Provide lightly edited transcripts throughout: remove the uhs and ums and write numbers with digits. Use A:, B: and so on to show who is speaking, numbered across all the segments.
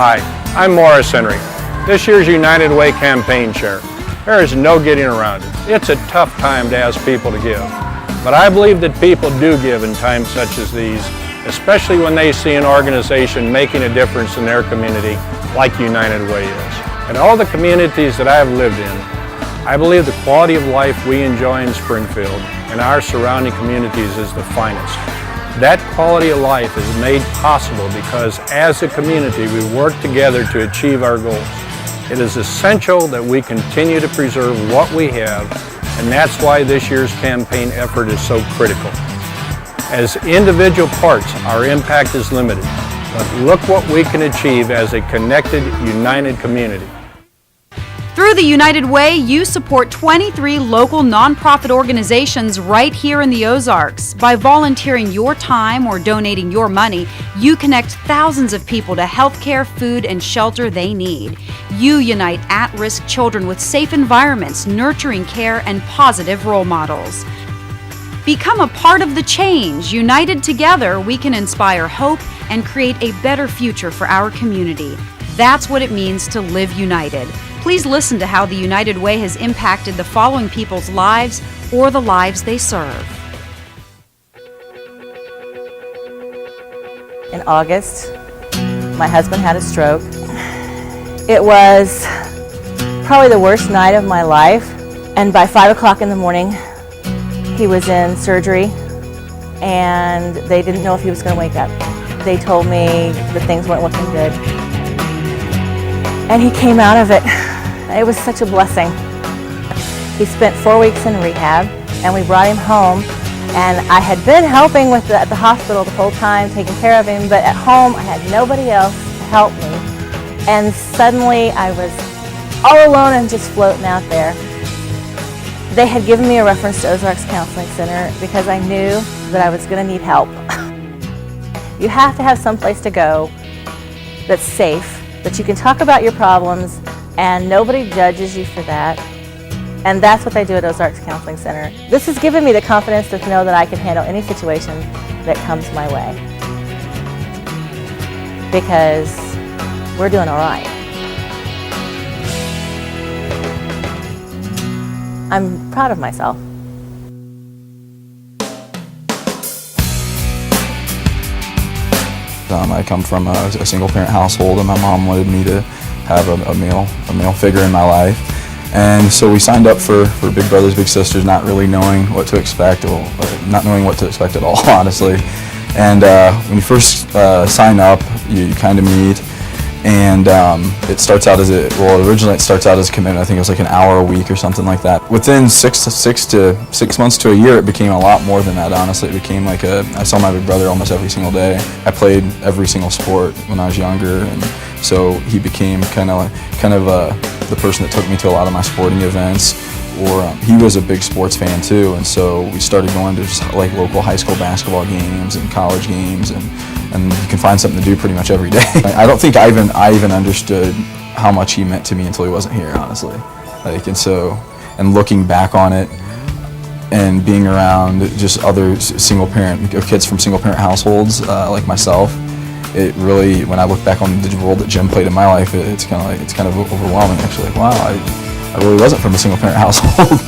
A: Hi, I'm Morris Henry, this year's United Way campaign chair. There is no getting around it. It's a tough time to ask people to give, but I believe that people do give in times such as these, especially when they see an organization making a difference in their community like United Way is. In all the communities that I have lived in, I believe the quality of life we enjoy in Springfield and our surrounding communities is the finest. That quality of life is made possible because as a community we work together to achieve our goals. It is essential that we continue to preserve what we have, and that's why this year's campaign effort is so critical. As individual parts, our impact is limited, but look what we can achieve as a connected, united community.
B: Through the United Way, you support 23 local nonprofit organizations right here in the Ozarks. By volunteering your time or donating your money, you connect thousands of people to health care, food, and shelter they need. You unite at-risk children with safe environments, nurturing care, and positive role models. Become a part of the change. United together, we can inspire hope and create a better future for our community. That's what it means to live united. Please listen to how the United Way has impacted the following people's lives or the lives they serve.
C: In August, my husband had a stroke. It was probably the worst night of my life, and by 5 o'clock in the morning, he was in surgery, and they didn't know if he was going to wake up. They told me that things weren't looking good, and he came out of it. It was such a blessing. He spent 4 weeks in rehab, and we brought him home. And I had been helping at the hospital the whole time, taking care of him, but at home I had nobody else to help me. And suddenly I was all alone and just floating out there. They had given me a reference to Ozarks Counseling Center because I knew that I was going to need help. You have to have someplace to go that's safe, that you can talk about your problems, and nobody judges you for that. And that's what they do at Ozarks Counseling Center. This has given me the confidence to know that I can handle any situation that comes my way. Because we're doing all right. I'm proud of myself.
D: I come from a single-parent household, and my mom wanted me to have a male figure in my life. And so we signed up for Big Brothers Big Sisters, not really knowing what to expect, or not knowing what to expect at all, honestly. And when you first sign up, you kind of meet, and it starts out as originally it starts out as a commitment. I think it was like an hour a week or something like that. Within 6 months to a year, it became a lot more than that, honestly. It became like I saw my big brother almost every single day. I played every single sport when I was younger, and so he became kind of the person that took me to a lot of my sporting events. Or he was a big sports fan too, and so we started going to just like local high school basketball games and college games, and you can find something to do pretty much every day. I don't think I even understood how much he meant to me until he wasn't here, honestly. And looking back on it and being around just other kids from single parent households like myself, it really, when I look back on the role that Jim played in my life, it's kind of overwhelming actually. Like, wow, I really wasn't from a single parent household.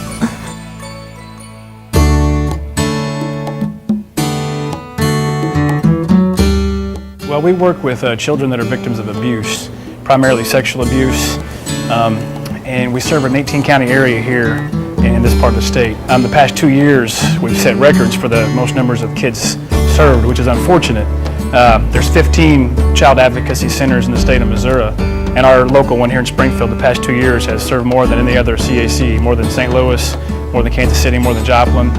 E: Well, we work with children that are victims of abuse, primarily sexual abuse, and we serve an 18-county area here in this part of the state. The past 2 years, we've set records for the most numbers of kids served, which is unfortunate. There's 15 child advocacy centers in the state of Missouri, and our local one here in Springfield the past 2 years has served more than any other CAC, more than St. Louis, more than Kansas City, more than Joplin.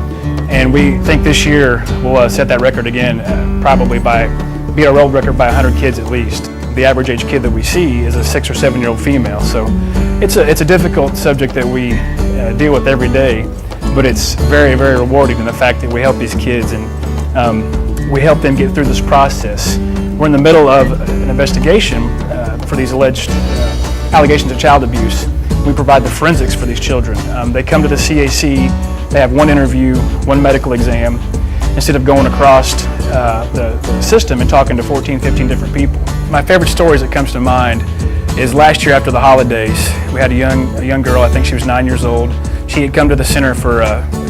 E: And we think this year we'll set that record again, probably beat our world record by 100 kids at least. The average age kid that we see is a 6 or 7-year-old female, so it's a difficult subject that we deal with every day, but it's very, very rewarding in the fact that we help these kids and we help them get through this process. We're in the middle of an investigation for these alleged allegations of child abuse. We provide the forensics for these children. They come to the CAC, they have one interview, one medical exam, instead of going across the system and talking to 14, 15 different people. my favorite stories that comes to mind is last year after the holidays. We had a young girl, I think she was 9 years old. She had come to the center for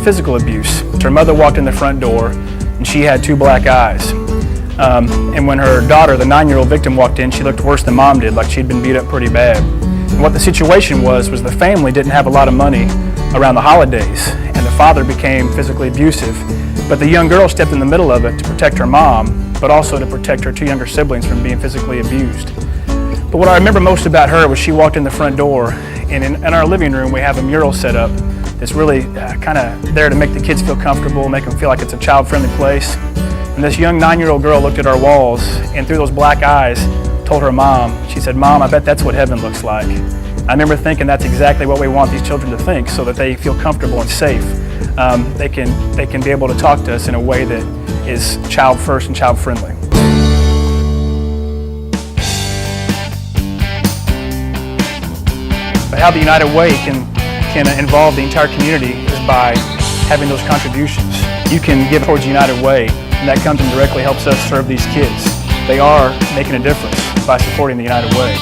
E: physical abuse. Her mother walked in the front door and she had 2 black eyes. And when her daughter, the 9-year-old victim, walked in, she looked worse than mom did, like she'd been beat up pretty bad. And what the situation was the family didn't have a lot of money around the holidays, and the father became physically abusive. But the young girl stepped in the middle of it to protect her mom, but also to protect her 2 younger siblings from being physically abused. But what I remember most about her was she walked in the front door, and in our living room we have a mural set up that's really kind of there to make the kids feel comfortable, make them feel like it's a child-friendly place. And this young 9-year-old girl looked at our walls, and through those black eyes told her mom, she said, "Mom, I bet that's what heaven looks like." I remember thinking that's exactly what we want these children to think, so that they feel comfortable and safe. They can be able to talk to us in a way that is child first and child friendly. But how the United Way can involve the entire community is by having those contributions. You can give towards the United Way, and that comes and directly helps us serve these kids. They are making a difference by supporting the United Way.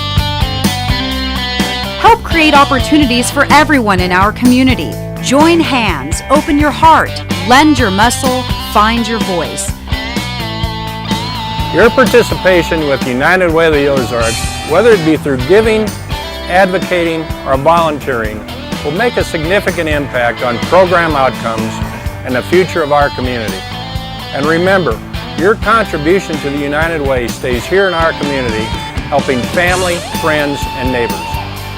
B: Help create opportunities for everyone in our community. Join hands, open your heart, lend your muscle, find your voice.
A: Your participation with United Way of the Ozarks, whether it be through giving, advocating, or volunteering, will make a significant impact on program outcomes and the future of our community. And remember, your contribution to the United Way stays here in our community, helping family, friends, and neighbors.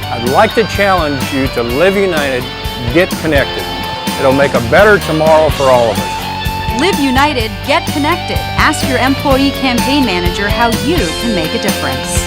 A: I'd like to challenge you to live united, get connected. It'll make a better tomorrow for all of us.
B: Live united, get connected. Ask your employee campaign manager how you can make a difference.